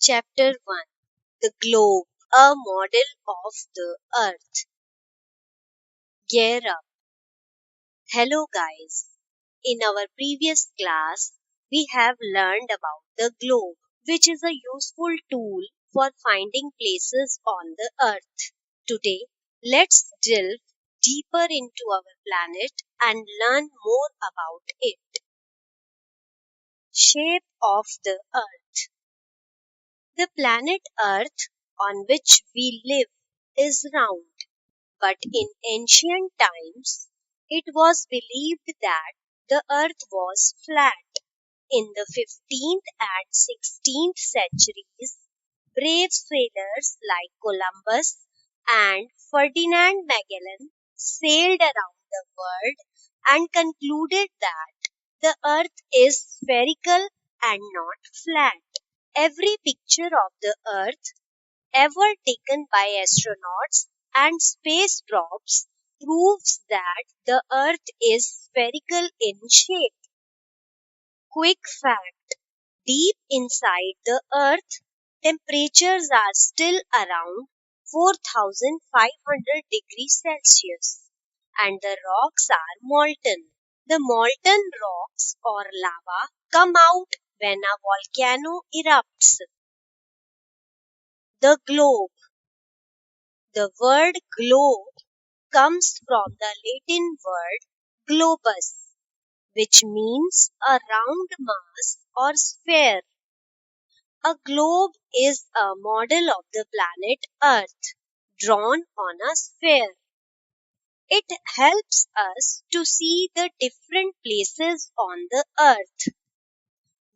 Chapter 1. The Globe, a Model of the Earth. Gear up. Hello guys. In our previous class, we have learned about the globe, which is a useful tool for finding places on the Earth. Today, let's delve deeper into our planet and learn more about it. Shape of the Earth. The planet Earth on which we live is round, but in ancient times it was believed that the earth was flat. In the 15th and 16th centuries, brave sailors like Columbus and Ferdinand Magellan sailed around the world and concluded that the earth is spherical and not flat. Every picture of the earth ever taken by astronauts and space probes proves that the earth is spherical in shape. Quick fact: deep inside the earth, temperatures are still around 4500 degrees Celsius and the rocks are molten. The molten rocks or lava come out when a volcano erupts. The globe. The word globe comes from the Latin word globus, which means a round mass or sphere. A globe is a model of the planet Earth drawn on a sphere. It helps us to see the different places on the Earth.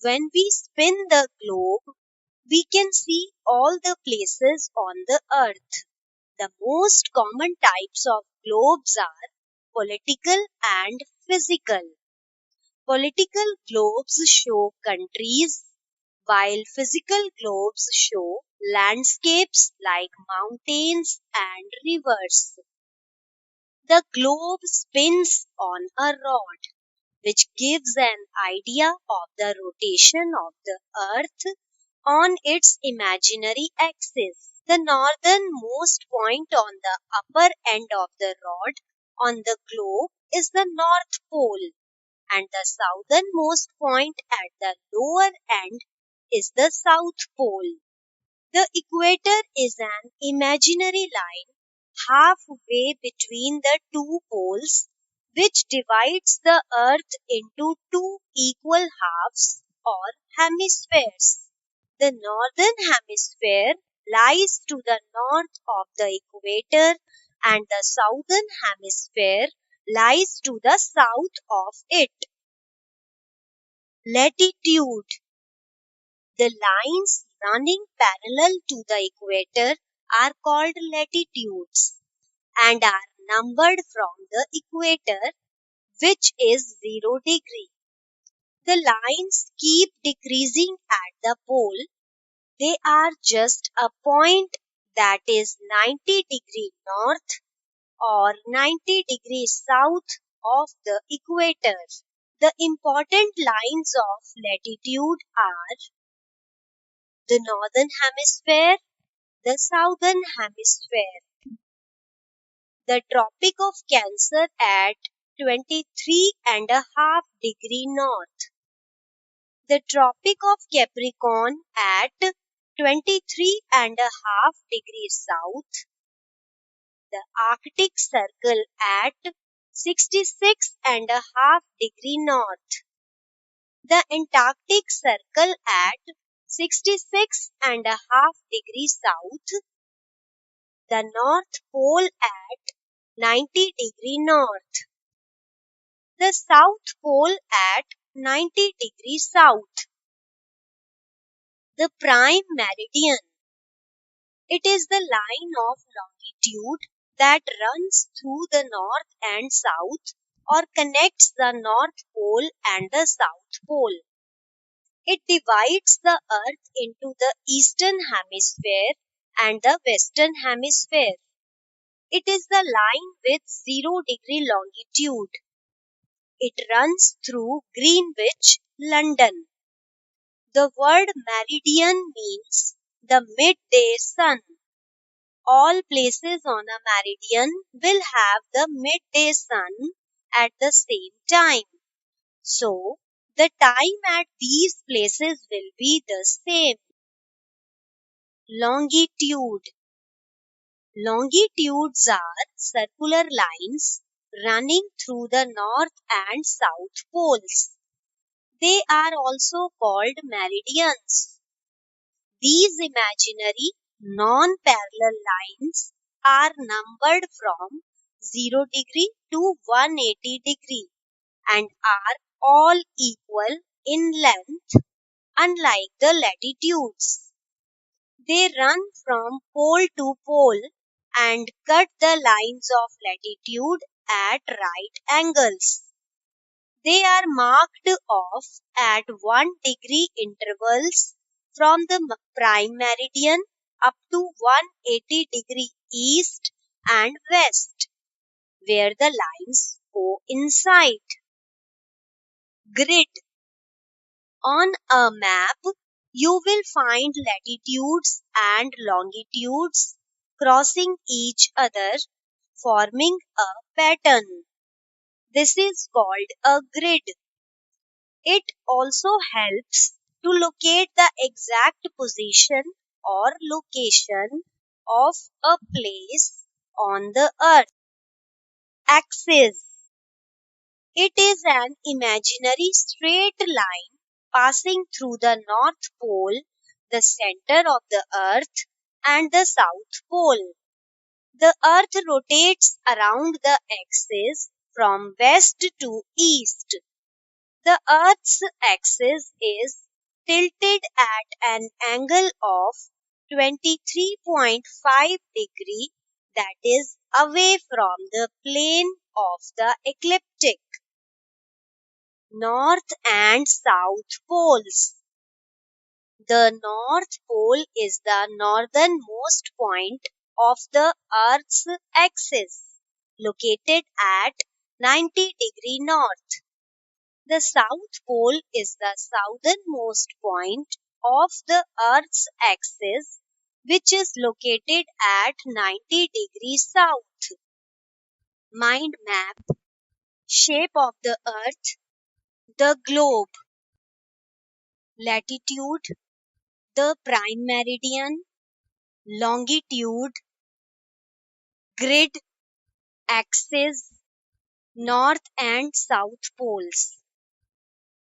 When we spin the globe, we can see all the places on the Earth. The most common types of globes are political and physical. Political globes show countries, while physical globes show landscapes like mountains and rivers. The globe spins on a rod, which gives an idea of the rotation of the Earth on its imaginary axis. The northernmost point on the upper end of the rod on the globe is the North Pole, and the southernmost point at the lower end is the South Pole. The equator is an imaginary line halfway between the two poles, which divides the Earth into two equal halves or hemispheres. The northern hemisphere lies to the north of the equator and the southern hemisphere lies to the south of it. Latitude. The lines running parallel to the equator are called latitudes and are numbered from the equator, which is 0 degree. The lines keep decreasing at the pole. They are just a point that is 90 degrees north or 90 degrees south of the equator. The important lines of latitude are the northern hemisphere, the southern hemisphere. The Tropic of Cancer at 23.5 degrees north. The Tropic of Capricorn at 23.5 degrees south. The Arctic Circle at 66.5 degrees north. The Antarctic Circle at 66.5 degrees south. The North Pole at 90 degrees north. The South Pole at 90 degrees south. The Prime Meridian. It is the line of longitude that runs through the north and south or connects the North Pole and the South Pole. It divides the Earth into the Eastern Hemisphere and the Western Hemisphere. It is the line with 0 degree longitude. It runs through Greenwich, London. The word meridian means the midday sun. All places on a meridian will have the midday sun at the same time. So, the time at these places will be the same. Longitude. Longitudes are circular lines running through the north and south poles. They are also called meridians. These imaginary non-parallel lines are numbered from 0 degree to 180 degree and are all equal in length, unlike the latitudes. They run from pole to pole and cut the lines of latitude at right angles. They are marked off at 1 degree intervals from the prime meridian up to 180 degree east and west, where the lines coincide. Grid. On a map, you will find latitudes and longitudes crossing each other, forming a pattern. This is called a grid. It also helps to locate the exact position or location of a place on the earth. Axis. It is an imaginary straight line passing through the North Pole, the center of the Earth, and the South Pole. The Earth rotates around the axis from west to east. The Earth's axis is tilted at an angle of 23.5 degree, that is away from the plane of the ecliptic. North and South Poles. The North Pole is the northernmost point of the Earth's axis, located at 90 degree north. The South Pole is the southernmost point of the Earth's axis, which is located at 90 degrees south. Mind map. Shape of the Earth. The globe. Latitude. The prime meridian. Longitude. Grid. Axis. North and South poles.